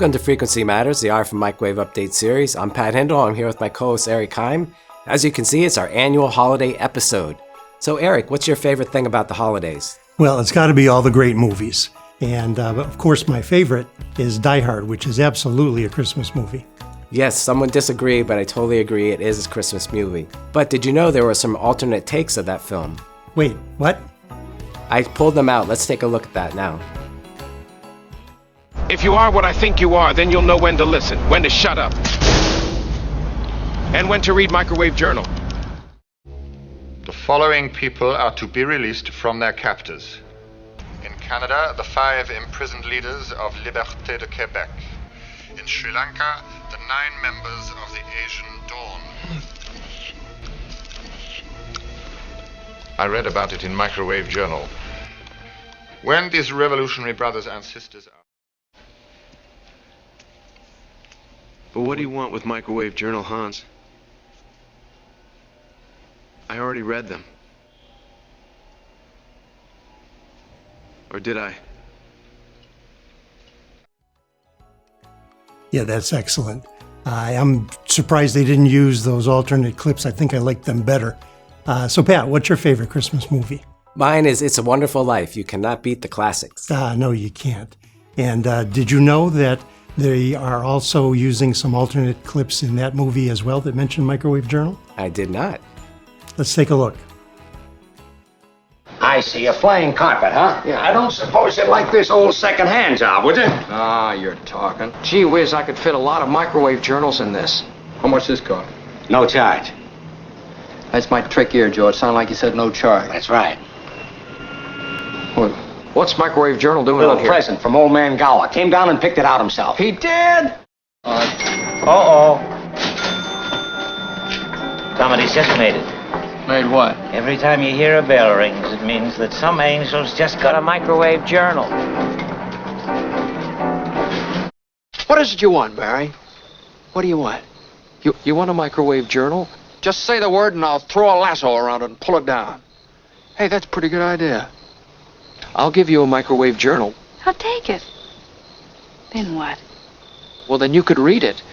Welcome to Frequency Matters, the RF Microwave Update series. I'm Pat Hindle. I'm here with my co-host Eric Heim. As you can see, it's our annual holiday episode. So Eric, what's your favorite thing about the holidays? Well, it's got to be all the great movies. And of course, my favorite is Die Hard, which is absolutely a Christmas movie. Yes, someone disagreed, but I totally agree it is a Christmas movie. But did you know there were some alternate takes of that film? Wait, what? I pulled them out. Let's take a look at that now. If you are what I think you are, then you'll know when to listen, when to shut up, and when to read Microwave Journal. The following people are to be released from their captors. In Canada, the 5 imprisoned leaders of Liberté de Québec. In Sri Lanka, the 9 members of the Asian Dawn. I read about it in Microwave Journal. When these revolutionary brothers and sisters are... But what do you want with Microwave Journal, Hans? I already read them. Or did I? Yeah, that's excellent. I'm surprised they didn't use those alternate clips. I think I like them better. So Pat, what's your favorite Christmas movie? Mine is It's a Wonderful Life. You cannot beat the classics. No, you can't. And did you know that they are also using some alternate clips in that movie as well that mentioned Microwave Journal? I did not. Let's take a look. I see a flying carpet, huh? Yeah. I don't suppose you'd like this old second-hand job, would you? Ah, you're talking. Gee whiz, I could fit a lot of Microwave Journals in this. How much this cost? No charge. That's my trick here, Joe. It sounded like you said no charge. That's right. Well, what's Microwave Journal doing A little out here? present from old man Gower. Came down and picked it out himself. He did? Uh-oh. Somebody's just made it. Made what? Every time you hear a bell rings, it means that some angel's just got a Microwave Journal. What is it you want, Barry? What do you want? You want a Microwave Journal? Just say the word and I'll throw a lasso around it and pull it down. Hey, that's a pretty good idea. I'll give you a Microwave Journal. I'll take it. Then what? Well, then you could read it.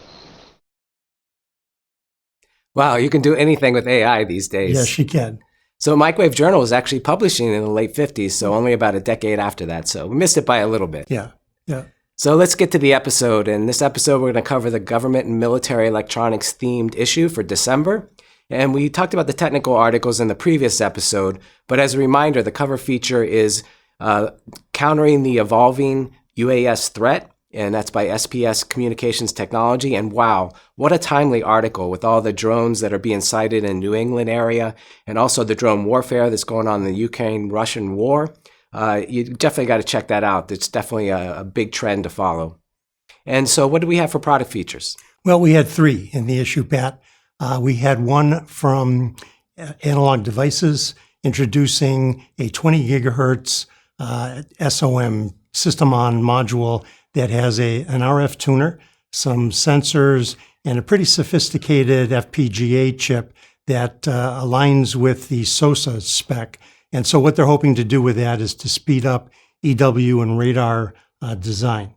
Wow, you can do anything with AI these days. Yes, you can. So Microwave Journal was actually publishing in the late 50s, so only about a decade after that. So we missed it by a little bit. Yeah. So let's get to the episode. In this episode, we're going to cover the government and military electronics themed issue for December. And we talked about the technical articles in the previous episode, but as a reminder, the cover feature is Countering the Evolving UAS Threat, and that's by SPS Communications Technology. And wow, what a timely article with all the drones that are being sighted in New England area, and also the drone warfare that's going on in the Ukraine-Russian war. You definitely got to check that out. It's definitely a big trend to follow. And so what do we have for product features? Well, we had 3 in the issue, Pat. We had one from Analog Devices introducing a 20 gigahertz SOM system on module that has an RF tuner, some sensors, and a pretty sophisticated FPGA chip that aligns with the SOSA spec. And so what they're hoping to do with that is to speed up EW and radar design.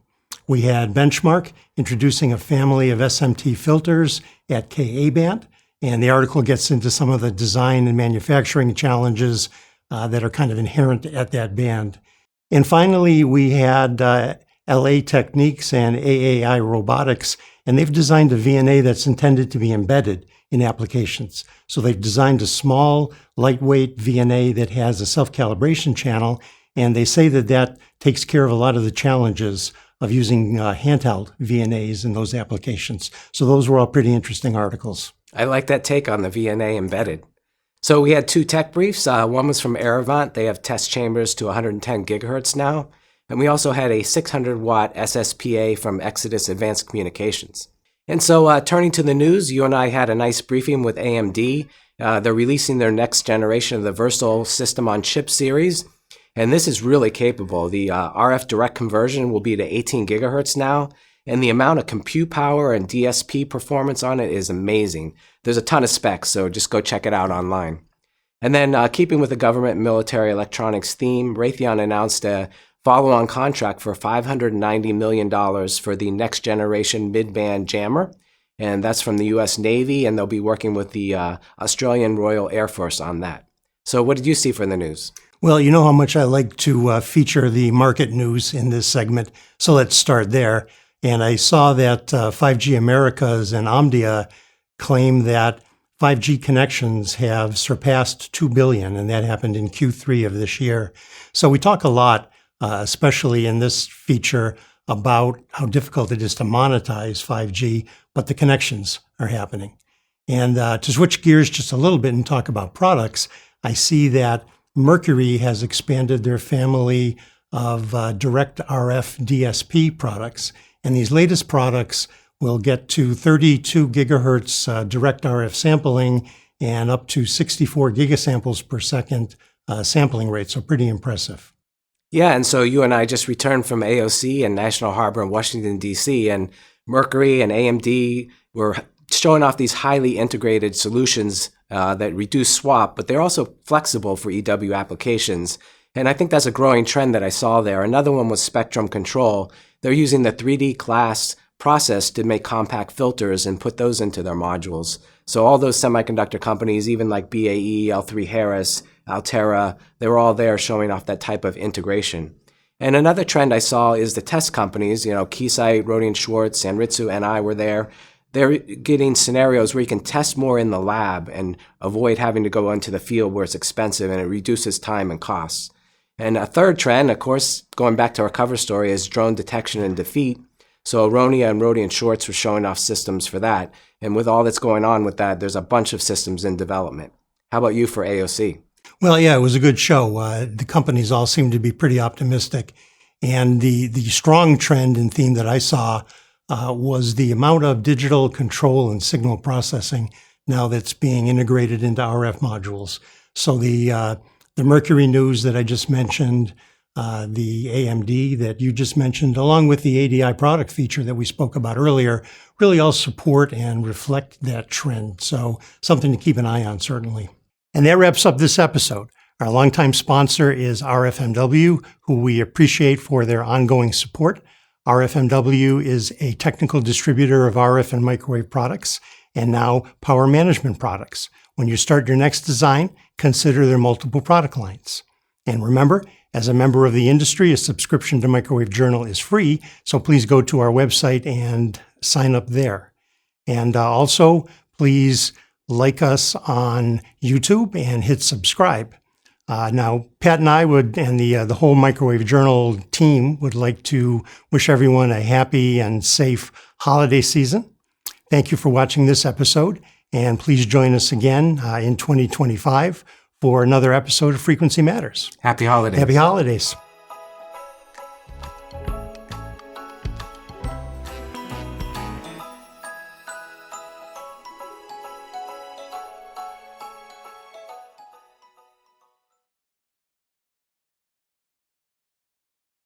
We had Benchmark introducing a family of SMT filters at Ka band, and the article gets into some of the design and manufacturing challenges that are kind of inherent at that band. And finally, we had LA Techniques and AAI Robotics, and they've designed a VNA that's intended to be embedded in applications. So they've designed a small, lightweight VNA that has a self-calibration channel, and they say that that takes care of a lot of the challenges of using handheld VNAs in those applications. So those were all pretty interesting articles. I like that take on the VNA embedded. So we had 2 tech briefs. One was from Aerovant. They have test chambers to 110 gigahertz now. And we also had a 600-watt SSPA from Exodus Advanced Communications. And so turning to the news, you and I had a nice briefing with AMD. They're releasing their next generation of the Versal System on Chip series. And this is really capable. The RF direct conversion will be to 18 gigahertz now. And the amount of compute power and DSP performance on it is amazing. There's a ton of specs, so just go check it out online. And then keeping with the government and military electronics theme, Raytheon announced a follow-on contract for $590 million for the next generation mid-band jammer. And that's from the U.S. Navy, and they'll be working with the Australian Royal Air Force on that. So what did you see from the news? Well, you know how much I like to feature the market news in this segment, so let's start there. And I saw that 5G Americas and Omdia claim that 5G connections have surpassed 2 billion, and that happened in Q3 of this year. So we talk a lot, especially in this feature, about how difficult it is to monetize 5G, but the connections are happening. And to switch gears just a little bit and talk about products, I see that Mercury has expanded their family of direct RF DSP products. And these latest products will get to 32 gigahertz direct RF sampling and up to 64 gigasamples per second sampling rate. So pretty impressive. Yeah, and so you and I just returned from AOC and National Harbor in Washington, D.C., and Mercury and AMD were showing off these highly integrated solutions that reduce swap, but they're also flexible for EW applications. And I think that's a growing trend that I saw there. Another one was Spectrum Control. They're using the 3D class process to make compact filters and put those into their modules. So all those semiconductor companies, even like BAE, L3Harris, Altera, they were all there showing off that type of integration. And another trend I saw is the test companies, Keysight, Rohde & Schwartz, Anritsu, NI were there. They're getting scenarios where you can test more in the lab and avoid having to go into the field where it's expensive and it reduces time and costs. And a third trend, of course, going back to our cover story, is drone detection and defeat. So Aronia and Rohde & Schwartz were showing off systems for that. And with all that's going on with that, there's a bunch of systems in development. How about you for AOC? Well, yeah, it was a good show. The companies all seem to be pretty optimistic. And the strong trend and theme that I saw was the amount of digital control and signal processing now that's being integrated into RF modules. So the Mercury news that I just mentioned, the AMD that you just mentioned, along with the ADI product feature that we spoke about earlier, really all support and reflect that trend. So something to keep an eye on, certainly. And that wraps up this episode. Our longtime sponsor is RFMW, who we appreciate for their ongoing support. RFMW is a technical distributor of RF and microwave products and now power management products. When you start your next design, consider their multiple product lines. And remember, as a member of the industry, a subscription to Microwave Journal is free, so please go to our website and sign up there. And also, please like us on YouTube and hit subscribe. Now, Pat and I and the whole Microwave Journal team would like to wish everyone a happy and safe holiday season. Thank you for watching this episode, and please join us again in 2025 for another episode of Frequency Matters. Happy holidays. Happy holidays.